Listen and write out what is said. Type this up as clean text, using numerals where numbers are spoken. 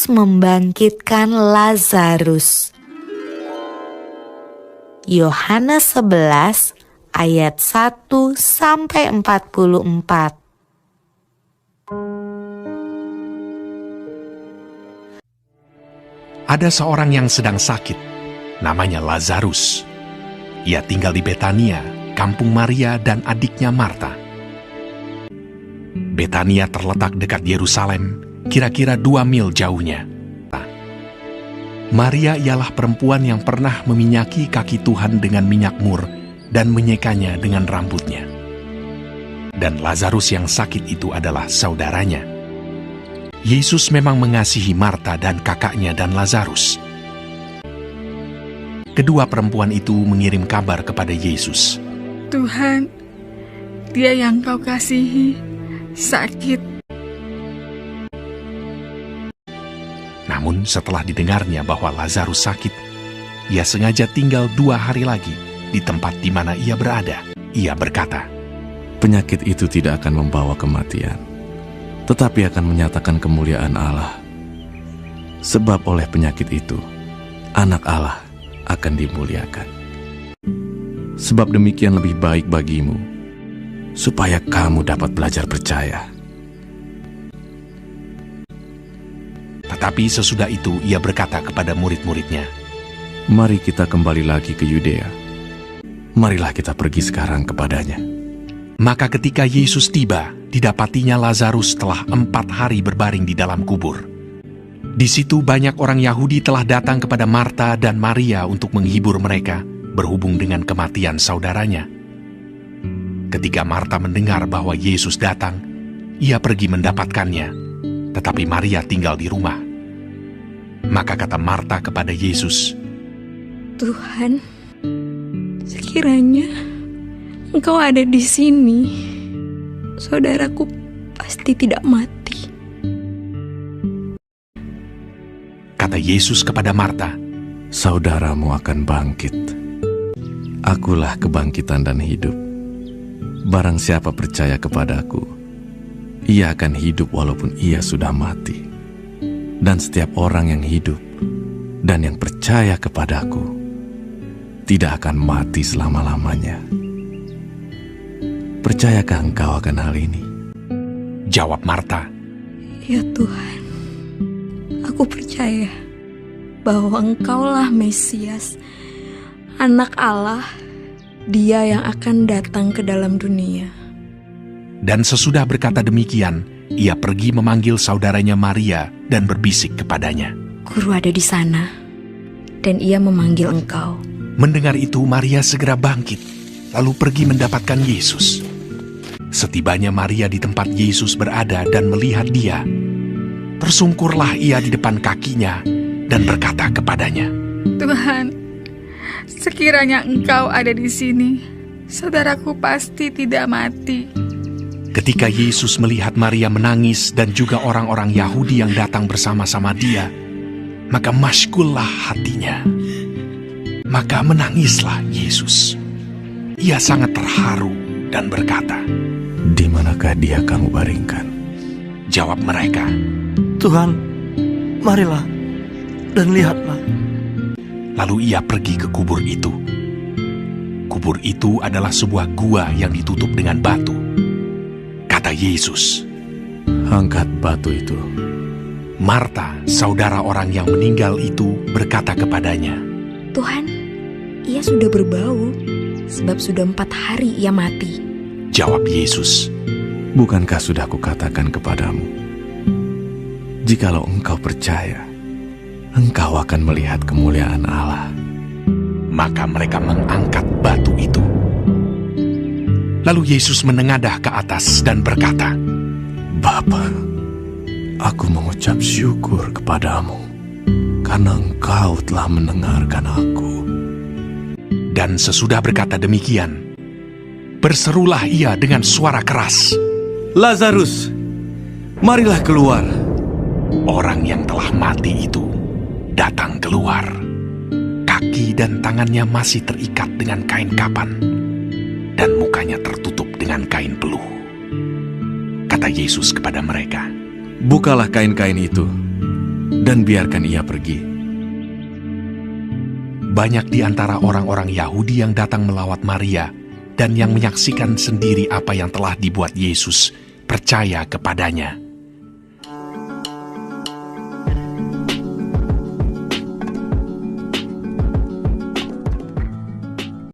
Yesus membangkitkan Lazarus. Yohanes 11 ayat 1-44. Ada seorang yang sedang sakit, namanya Lazarus. Ia tinggal di Betania, kampung Maria dan adiknya Marta. Betania terletak dekat Yerusalem, kira-kira 2 mil jauhnya. Maria ialah perempuan yang pernah meminyaki kaki Tuhan dengan minyak mur dan menyekanya dengan rambutnya. Dan Lazarus yang sakit itu adalah saudaranya. Yesus memang mengasihi Marta dan kakaknya dan Lazarus. Kedua perempuan itu mengirim kabar kepada Yesus. Tuhan, dia yang kau kasihi sakit. Namun setelah didengarnya bahwa Lazarus sakit, ia sengaja tinggal 2 hari lagi di tempat di mana ia berada. Ia berkata, penyakit itu tidak akan membawa kematian, tetapi akan menyatakan kemuliaan Allah. Sebab oleh penyakit itu, anak Allah akan dimuliakan. Sebab demikian lebih baik bagimu, supaya kamu dapat belajar percaya. Tetapi sesudah itu ia berkata kepada murid-muridnya, Mari kita kembali lagi ke Yudea. Marilah kita pergi sekarang kepadanya. Maka ketika Yesus tiba, didapatinya Lazarus telah 4 hari berbaring di dalam kubur. Di situ banyak orang Yahudi telah datang kepada Marta dan Maria untuk menghibur mereka berhubung dengan kematian saudaranya. Ketika Marta mendengar bahwa Yesus datang, ia pergi mendapatkannya, tetapi Maria tinggal di rumah. Maka kata Marta kepada Yesus, Tuhan, sekiranya Engkau ada di sini, saudaraku pasti tidak mati. Kata Yesus kepada Marta, saudaramu akan bangkit. Akulah kebangkitan dan hidup. Barang siapa percaya kepadaku, ia akan hidup walaupun ia sudah mati. Dan setiap orang yang hidup dan yang percaya kepadaku tidak akan mati selama-lamanya. Percayakah engkau akan hal ini? Jawab Marta, Ya Tuhan, aku percaya bahwa Engkaulah Mesias, Anak Allah, Dia yang akan datang ke dalam dunia. Dan sesudah berkata demikian, ia pergi memanggil saudaranya Maria dan berbisik kepadanya, Guru ada di sana, dan ia memanggil engkau. Mendengar itu Maria segera bangkit, lalu pergi mendapatkan Yesus. Setibanya Maria di tempat Yesus berada dan melihat dia, tersungkurlah ia di depan kakinya dan berkata kepadanya, Tuhan, sekiranya engkau ada di sini, saudaraku pasti tidak mati. Ketika Yesus melihat Maria menangis dan juga orang-orang Yahudi yang datang bersama-sama dia, maka masykullah hatinya. Maka menangislah Yesus. Ia sangat terharu dan berkata, Di manakah dia kamu baringkan? Jawab mereka, Tuhan, marilah dan lihatlah. Lalu ia pergi ke kubur itu. Kubur itu adalah sebuah gua yang ditutup dengan batu. Kata Yesus, Angkat batu itu. Marta, saudara orang yang meninggal itu, berkata kepadanya, Tuhan, ia sudah berbau, sebab sudah 4 hari ia mati. Jawab Yesus, Bukankah sudah kukatakan kepadamu, jikalau engkau percaya, engkau akan melihat kemuliaan Allah. Maka mereka mengangkat batu itu. Lalu Yesus menengadah ke atas dan berkata, Bapa, aku mengucap syukur kepadamu, karena engkau telah mendengarkan aku. Dan sesudah berkata demikian, berserulah ia dengan suara keras, Lazarus, marilah keluar. Orang yang telah mati itu datang keluar. Kaki dan tangannya masih terikat dengan kain kapan, dan mukanya tertutup dengan kain peluh. Kata Yesus kepada mereka, Bukalah kain-kain itu, dan biarkan ia pergi. Banyak di antara orang-orang Yahudi yang datang melawat Maria dan yang menyaksikan sendiri apa yang telah dibuat Yesus percaya kepadanya.